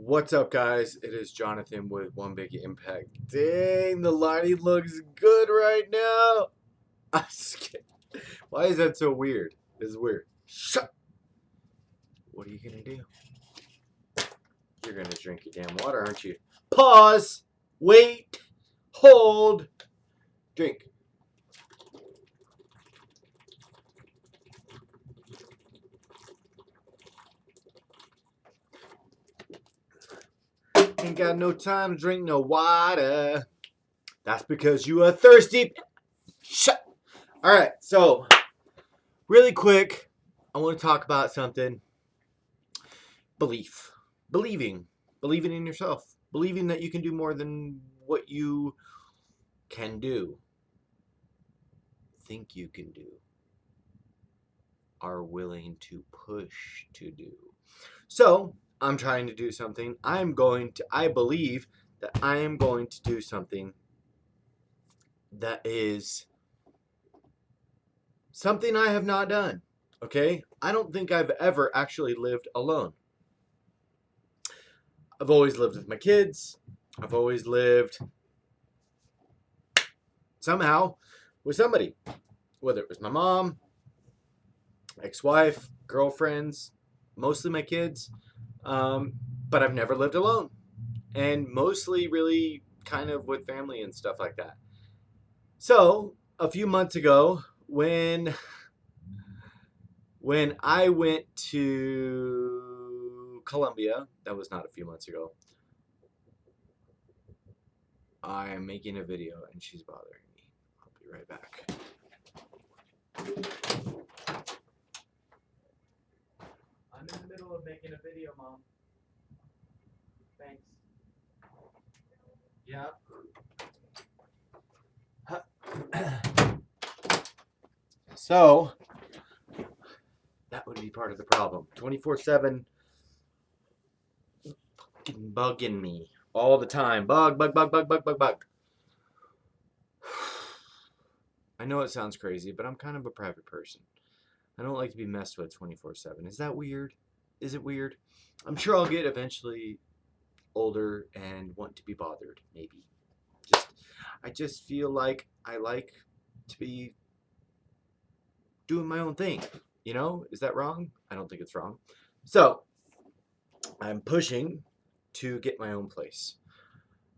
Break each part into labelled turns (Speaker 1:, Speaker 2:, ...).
Speaker 1: What's up, guys? It is Jonathan with One Big Impact. Dang, the lighting looks good right now. I skip. Why is that so weird? This is weird. Shut. What are you gonna do? You're gonna drink your damn water, aren't you? Pause. Wait. Hold. Drink. Ain't got no time to drink no water. That's because you are thirsty. Shut. All right, so really quick, I want to talk about something. Belief. Believing. Believing in yourself. Believing that you can do more than what you can do. Think you can do. Are willing to push to do. So, I'm trying to do something. I believe that I am going to do something that is something I have not done. Okay? I don't think I've ever actually lived alone. I've always lived with my kids. I've always lived somehow with somebody, whether it was my mom, ex-wife, girlfriends, mostly my kids, but I've never lived alone, and mostly really kind of with family and stuff like that. So a few months ago, when I went to Colombia, that was not a few months ago. I am making a video and she's bothering me. I'll be right back. I'm in the middle of making a video, Mom. Thanks. Yeah. So, that would be part of the problem. 24/7 fucking bugging me all the time. Bug, bug, bug, bug, bug, bug, bug. I know it sounds crazy, but I'm kind of a private person. I don't like to be messed with 24/7. Is that weird? Is it weird? I'm sure I'll get eventually older and want to be bothered, maybe. I just feel like I like to be doing my own thing. You know? Is that wrong? I don't think it's wrong. So, I'm pushing to get my own place.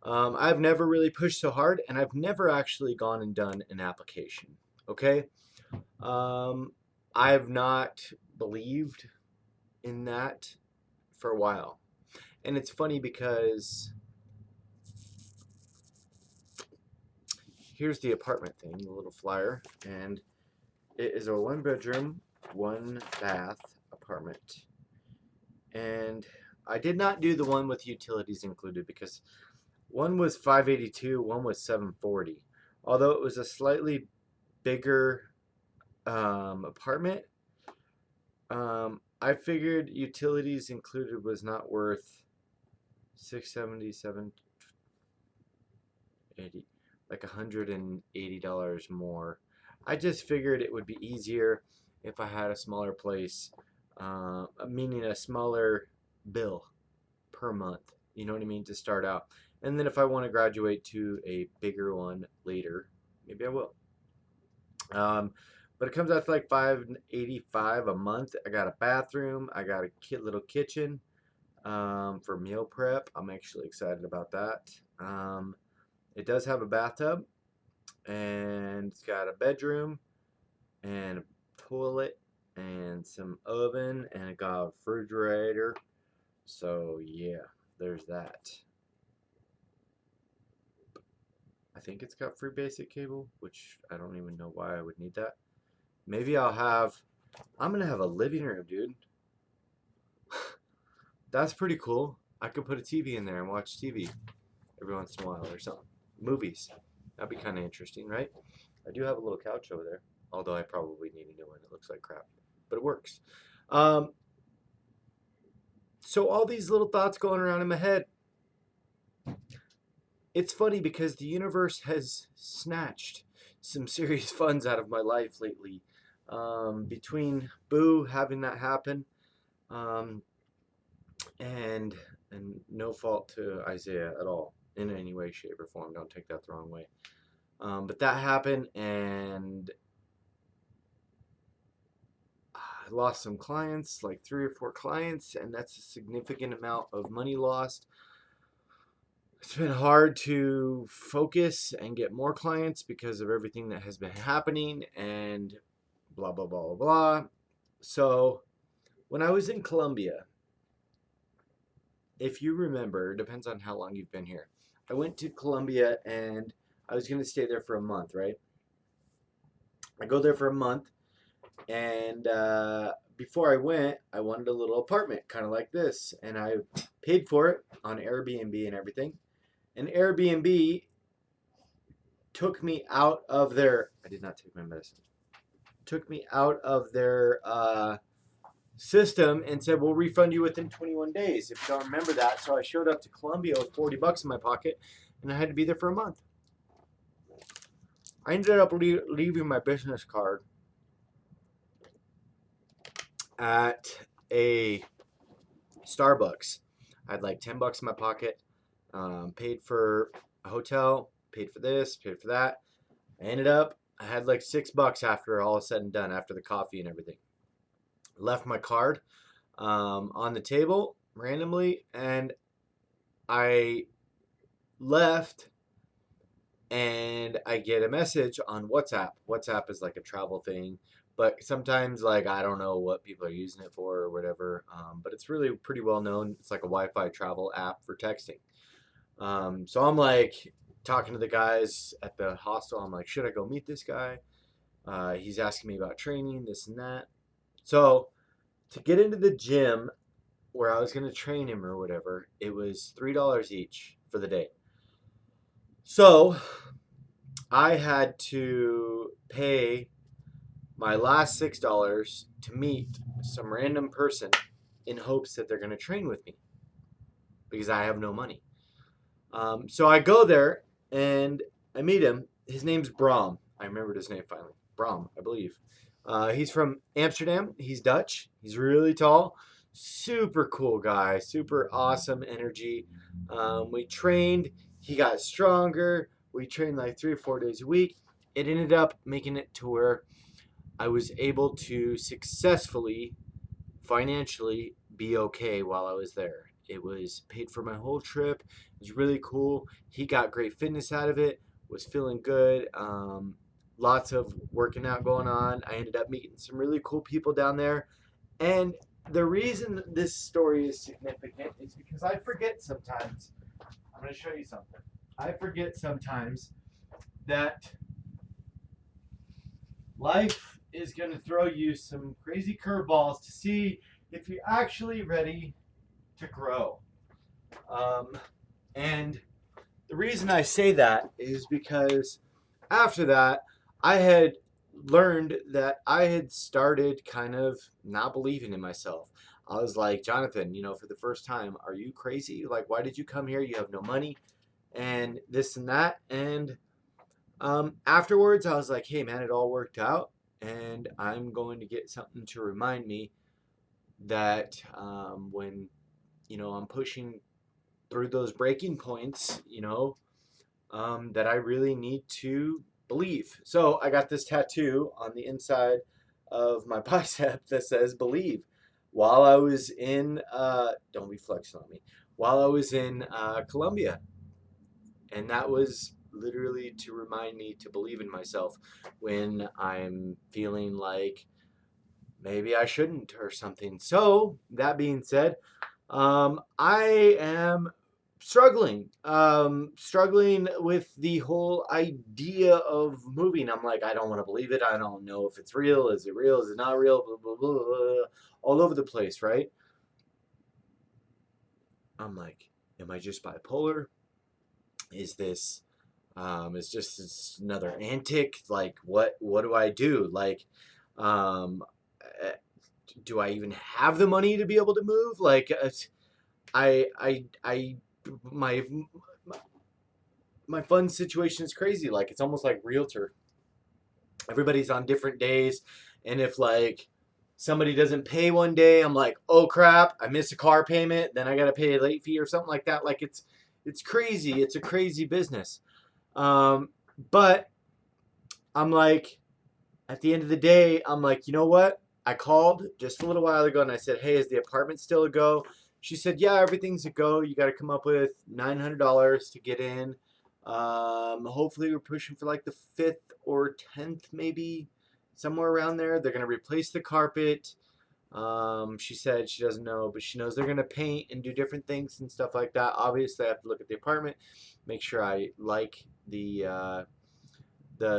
Speaker 1: I've never really pushed so hard, and I've never actually gone and done an application. Okay? I've not believed in that for a while. And it's funny because here's the apartment thing, the little flyer, and it is a 1 bedroom, 1 bath apartment. And I did not do the one with utilities included because one was $582, one was $740. Although it was a slightly bigger apartment, I figured utilities included was not worth $670, $780, like $180 more. I just figured it would be easier if I had a smaller place, meaning a smaller bill per month. You know what I mean, to start out. And then if I want to graduate to a bigger one later, maybe I will. But it comes out to like $585 a month. I got a bathroom. I got a little kitchen for meal prep. I'm actually excited about that. It does have a bathtub, and it's got a bedroom and a toilet and some oven, and it got a refrigerator. So yeah, there's that. I think it's got free basic cable, which I don't even know why I would need that. Maybe I'm gonna have a living room, dude. That's pretty cool. I could put a TV in there and watch TV every once in a while or something. Movies. That'd be kind of interesting, right? I do have a little couch over there, although I probably need a new one. It looks like crap, but it works. Um, so all these little thoughts going around in my head. It's funny because the universe has snatched some serious funds out of my life lately. Between Boo having that happen, um, and no fault to Isaiah at all in any way, shape, or form. Don't take that the wrong way. But that happened, and I lost some clients, like 3 or 4 clients, and that's a significant amount of money lost. It's been hard to focus and get more clients because of everything that has been happening and blah, blah, blah, blah, blah. So when I was in Colombia, if you remember, depends on how long you've been here. I went to Colombia and I was going to stay there for a month, right? I go there for a month, and before I went, I wanted a little apartment, kind of like this, and I paid for it on Airbnb and everything. And Airbnb took me out of their. I did not take my medicine. Took me out of their system and said, "We'll refund you within 21 days." If you don't remember that, so I showed up to Colombia with $40 in my pocket, and I had to be there for a month. I ended up leaving my business card at a Starbucks. I had like $10 in my pocket, paid for a hotel, paid for this, paid for that. I had like $6 after all is said and done, after the coffee and everything. Left my card on the table randomly, and I left, and I get a message on WhatsApp. WhatsApp is like a travel thing, but sometimes, like, I don't know what people are using it for or whatever, but it's really pretty well known. It's like a Wi-Fi travel app for texting. So I'm like talking to the guys at the hostel. I'm like, should I go meet this guy? He's asking me about training, this and that. So to get into the gym where I was going to train him or whatever, it was $3 each for the day. So I had to pay my last $6 to meet some random person in hopes that they're going to train with me because I have no money. So I go there and I meet him. His name's Bram. I remembered his name finally. Bram, I believe. He's from Amsterdam. He's Dutch. He's really tall. Super cool guy. Super awesome energy. We trained. He got stronger. We trained like 3 or 4 days a week. It ended up making it to where I was able to successfully, financially, be okay while I was there. It was paid for my whole trip. It was really cool. He got great fitness out of it. Was feeling good. Lots of working out going on. I ended up meeting some really cool people down there. And the reason this story is significant is because I forget sometimes. I'm going to show you something. I forget sometimes that life is going to throw you some crazy curveballs to see if you're actually ready to grow. And the reason I say that is because after that, I had learned that I had started kind of not believing in myself. I was like, Jonathan, for the first time, are you crazy? Like, why did you come here? You have no money and this and that. And afterwards, I was like, hey, man, it all worked out. And I'm going to get something to remind me that when, I'm pushing through those breaking points, that I really need to believe. So I got this tattoo on the inside of my bicep that says believe. While I was in, don't be flexing on me, while I was in Colombia. And that was literally to remind me to believe in myself when I'm feeling like maybe I shouldn't or something. So that being said, I am struggling with the whole idea of moving. I'm like, I don't want to believe it. I don't know if it's real. Is it real? Is it not real? Blah, blah, blah, blah, all over the place, right? I'm like, am I just bipolar? Is this is just this another antic? Like, what do I do? Like, um, uh, do I even have the money to be able to move? Like, I my my fund situation is crazy. Like, it's almost like realtor. Everybody's on different days, and if like somebody doesn't pay one day, I'm like, oh crap, I missed a car payment, then I gotta pay a late fee or something like that. Like it's crazy. It's a crazy business. But I'm like, at the end of the day, I'm like, you know what? I called just a little while ago and I said, hey, is the apartment still a go? She said, yeah, everything's a go. You got to come up with $900 to get in. Hopefully, we're pushing for like the 5th or 10th, maybe somewhere around there. They're going to replace the carpet. She said she doesn't know, but she knows they're going to paint and do different things and stuff like that. Obviously, I have to look at the apartment, make sure I like the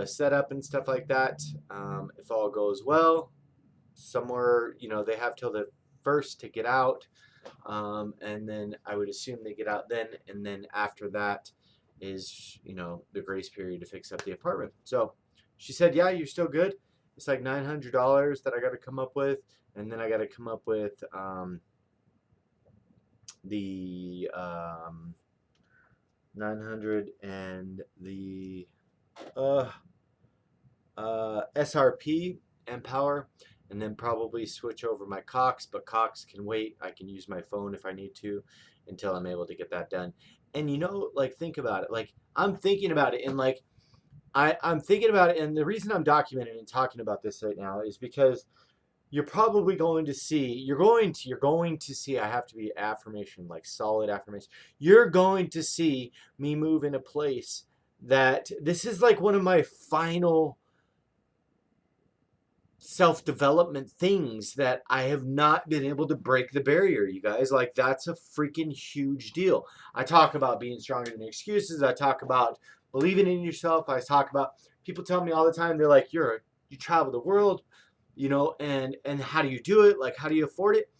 Speaker 1: setup and stuff like that. If all goes well, somewhere, they have till the 1st to get out. And then I would assume they get out then. And then after that is, the grace period to fix up the apartment. So she said, yeah, you're still good. It's like $900 that I got to come up with. And then I got to come up with the 900 and the SRP and power, and then probably switch over my Cox, but Cox can wait. I can use my phone if I need to until I'm able to get that done. And like, think about it. Like, I'm thinking about it, and like I'm thinking about it, and the reason I'm documenting and talking about this right now is because you're probably going to see, you're going to see, I have to be affirmation, like solid affirmation. You're going to see me move in a place that this is like one of my final self-development things that I have not been able to break the barrier, you guys. Like, that's a freaking huge deal. I talk about being stronger than excuses. I talk about believing in yourself. I talk about, people tell me all the time, they're like, you travel the world, and how do you do it? Like, how do you afford it?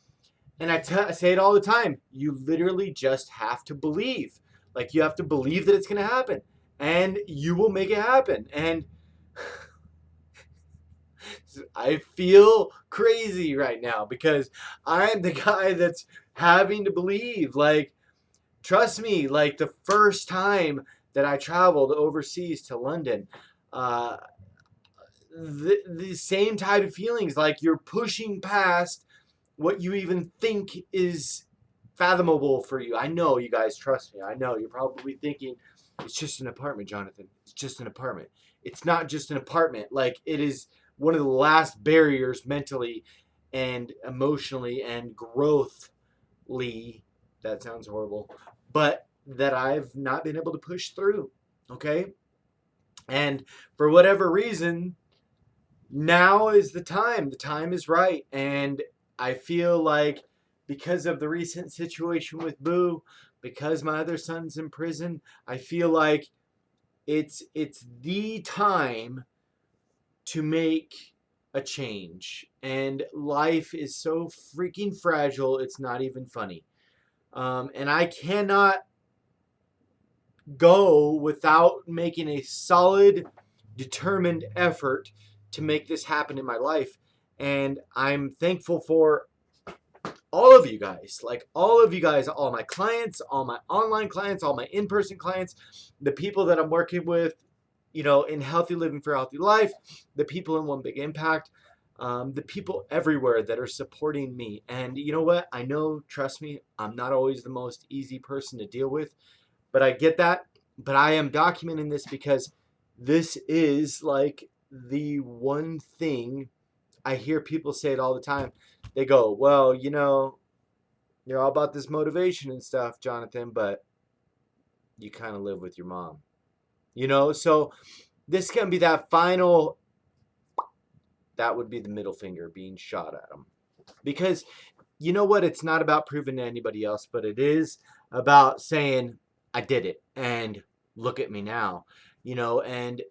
Speaker 1: And I say it all the time. You literally just have to believe. Like, you have to believe that it's going to happen, and you will make it happen. And I feel crazy right now because I'm the guy that's having to believe. Like, trust me, like the first time that I traveled overseas to London, uh, the same type of feelings, like you're pushing past what you even think is fathomable for you. I know, you guys, trust me. I know you're probably thinking, it's just an apartment, Jonathan. It's just an apartment. It's not just an apartment. Like, it is one of the last barriers mentally and emotionally and growthly. That sounds horrible, but that I've not been able to push through. Okay. And for whatever reason, now is the time. The time is right. And I feel like because of the recent situation with Boo, because my other son's in prison, I feel like it's the time to make a change. And life is so freaking fragile, it's not even funny. And I cannot go without making a solid, determined effort to make this happen in my life. And I'm thankful for all of you guys, like all of you guys, all my clients, all my online clients, all my in-person clients, the people that I'm working with, in Healthy Living for a Healthy Life, the people in One Big Impact, the people everywhere that are supporting me. And you know what? I know, trust me, I'm not always the most easy person to deal with, but I get that. But I am documenting this because this is like the one thing I hear people say it all the time. They go, well, you're all about this motivation and stuff, Jonathan, but you kind of live with your mom. So this can be that final, that would be the middle finger being shot at them. Because you know what? It's not about proving to anybody else, but it is about saying, I did it, and look at me now. And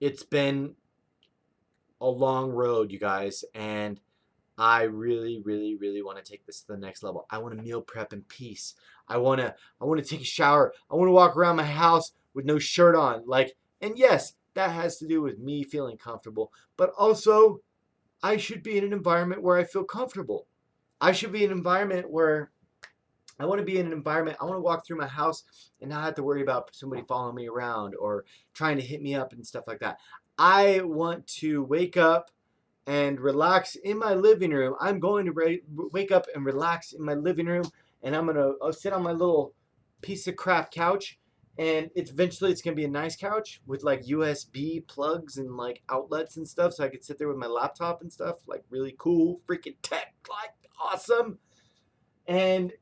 Speaker 1: it's been a long road, you guys, and I really, really, really want to take this to the next level. I want to meal prep in peace. I want to take a shower. I want to walk around my house with no shirt on. Like, and yes, that has to do with me feeling comfortable, but also I should be in an environment where I feel comfortable. I should be in an environment where I want to be in an environment, I want to walk through my house and not have to worry about somebody following me around or trying to hit me up and stuff like that. I want to wake up and relax in my living room. I'm going to wake up and relax in my living room, and I'll sit on my little piece of crap couch, and it's gonna be a nice couch with like USB plugs and like outlets and stuff, so I could sit there with my laptop and stuff, like really cool, freaking tech, like awesome, and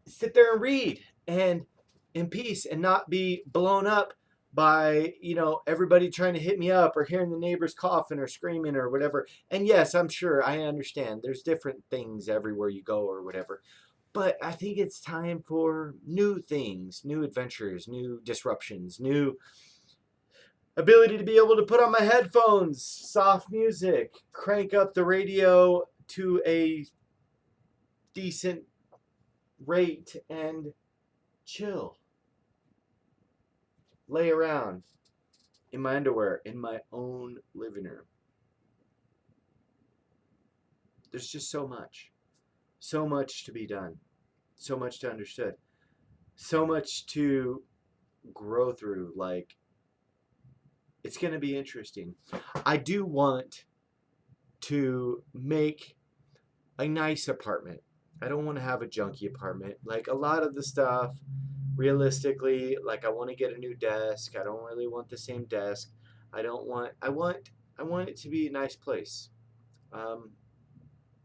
Speaker 1: sit there and read and in peace and not be blown up by everybody trying to hit me up or hearing the neighbors coughing or screaming or whatever. And yes, I'm sure I understand there's different things everywhere you go or whatever, but I think it's time for new things, new adventures, new disruptions, new ability to be able to put on my headphones, soft music, crank up the radio to a decent rate and chill, lay around in my underwear in my own living room. There's just so much to be done, so much to understood, so much to grow through. Like, it's going to be interesting. I do want to make a nice apartment. I don't want to have a junky apartment. Like, a lot of the stuff, realistically, like, I want to get a new desk. I don't really want the same desk. I want it to be a nice place. Um,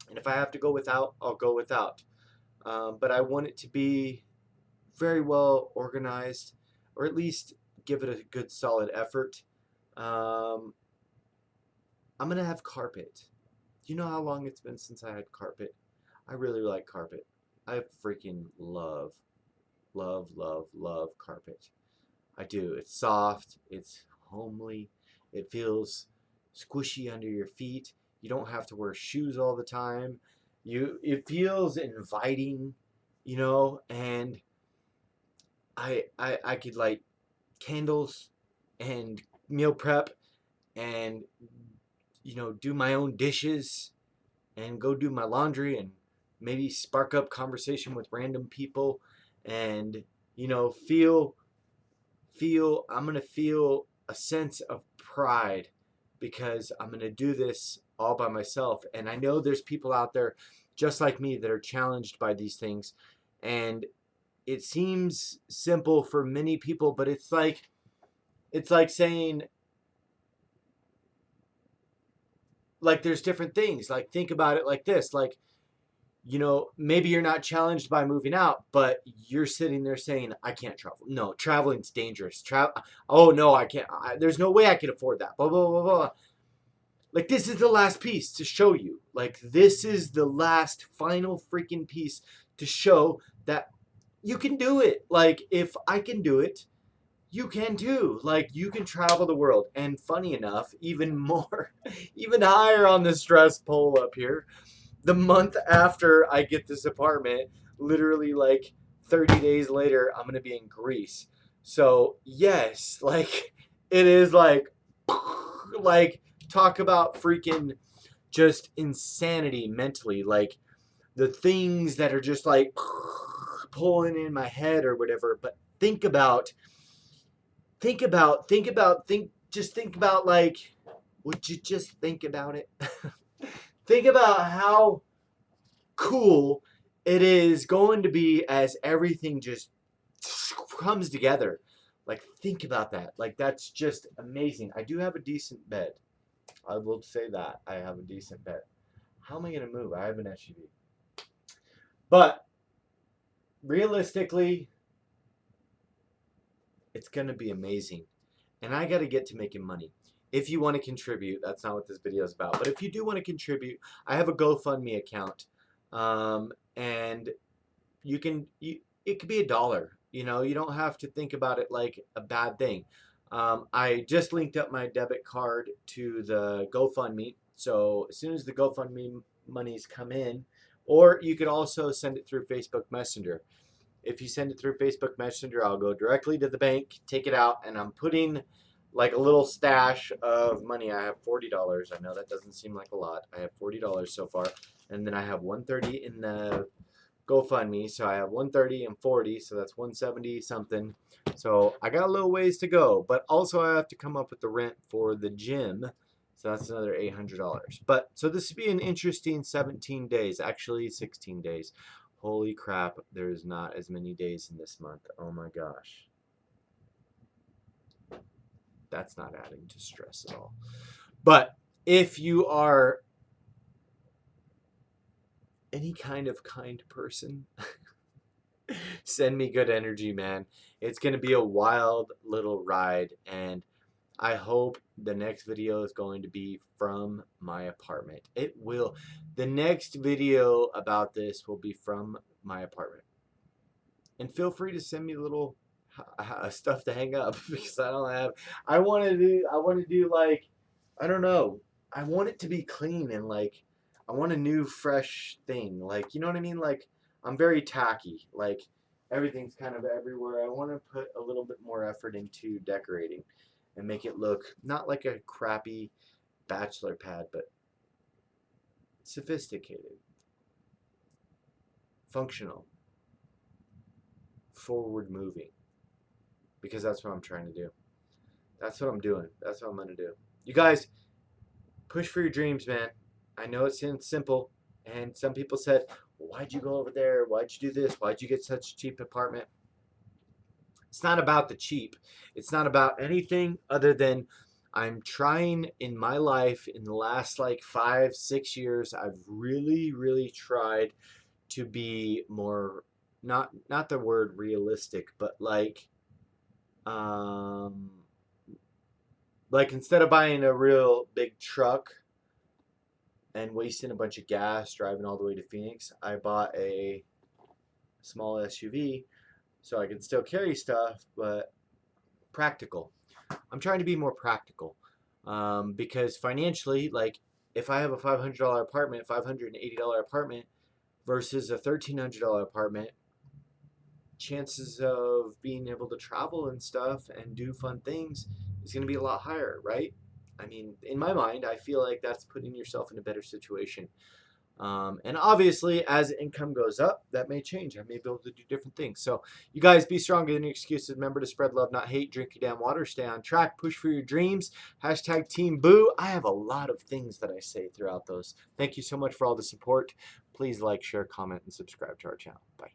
Speaker 1: and if I have to go without, I'll go without. But I want it to be very well organized, or at least give it a good solid effort. Um, I'm gonna have carpet. Do you know how long it's been since I had carpet? I really like carpet. I freaking love carpet. I do. It's soft, it's homely, it feels squishy under your feet. You don't have to wear shoes all the time. It feels inviting, and I could light candles and meal prep and do my own dishes and go do my laundry and maybe spark up conversation with random people and feel I'm going to feel a sense of pride because I'm going to do this all by myself. And I know there's people out there just like me that are challenged by these things, and it seems simple for many people, but it's like saying, like, there's different things. Like, think about it like this. Like, maybe you're not challenged by moving out, but you're sitting there saying, I can't travel. No, traveling's dangerous. Oh, no, I can't. There's no way I can afford that. Blah, blah, blah, blah. Like, this is the last piece to show you. Like, this is the last final freaking piece to show that you can do it. Like, if I can do it, you can too. Like, you can travel the world. And funny enough, even more, even higher on the stress pole up here, the month after I get this apartment, literally like 30 days later, I'm going to be in Greece. So, yes, like, it is like, talk about freaking just insanity mentally. Like, the things that are just like pulling in my head or whatever. But just think about, like, would you just think about it? Think about how cool it is going to be as everything just comes together. Like, think about that. Like, that's just amazing. I do have a decent bed. I will say that. I have a decent bed. How am I going to move? I have an SUV. But realistically, it's going to be amazing. And I got to get to making money. If you want to contribute, that's not what this video is about. But if you do want to contribute, I have a GoFundMe account. And it could be $1. You don't have to think about it like a bad thing. I just linked up my debit card to the GoFundMe. So as soon as the GoFundMe monies come in, or you could also send it through Facebook Messenger. If you send it through Facebook Messenger, I'll go directly to the bank, take it out, and I'm putting like a little stash of money. I have $40. I know that doesn't seem like a lot. I have $40 so far. And then I have $130 in the GoFundMe. So I have $130 and $40. So that's $170 something. So I got a little ways to go. But also I have to come up with the rent for the gym. So that's another $800. But so this would be an interesting 17 days, actually 16 days. Holy crap, there's not as many days in this month. Oh my gosh. That's not adding to stress at all. But if you are any kind of kind person, send me good energy, man. It's going to be a wild little ride, and I hope the next video is going to be from my apartment. It will. The next video about this will be from my apartment. And feel free to send me little stuff to hang up because I don't have. I want to do like, I don't know. I want it to be clean and like, I want a new fresh thing. Like, you know what I mean? Like, I'm very tacky. Like, everything's kind of everywhere. I want to put a little bit more effort into decorating and make it look not like a crappy bachelor pad, but sophisticated, functional, forward moving. Because that's what I'm trying to do. That's what I'm doing. That's what I'm going to do. You guys, push for your dreams, man. I know it sounds simple. And some people said, why'd you go over there? Why'd you do this? Why'd you get such a cheap apartment? It's not about the cheap. It's not about anything other than I'm trying in my life in the last like 5, 6 years. I've really, really tried to be more, not the word realistic, but um, like instead of buying a real big truck and wasting a bunch of gas driving all the way to Phoenix, I bought a small SUV so I can still carry stuff, but practical. I'm trying to be more practical because financially, like if I have a $500 apartment, $580 apartment versus a $1,300 apartment, chances of being able to travel and stuff and do fun things is going to be a lot higher, right? I mean, in my mind, I feel like that's putting yourself in a better situation. And obviously, as income goes up, that may change. I may be able to do different things. So, you guys be stronger than your excuses. Remember to spread love, not hate. Drink your damn water. Stay on track. Push for your dreams. Hashtag Team Boo. I have a lot of things that I say throughout those. Thank you so much for all the support. Please like, share, comment, and subscribe to our channel. Bye.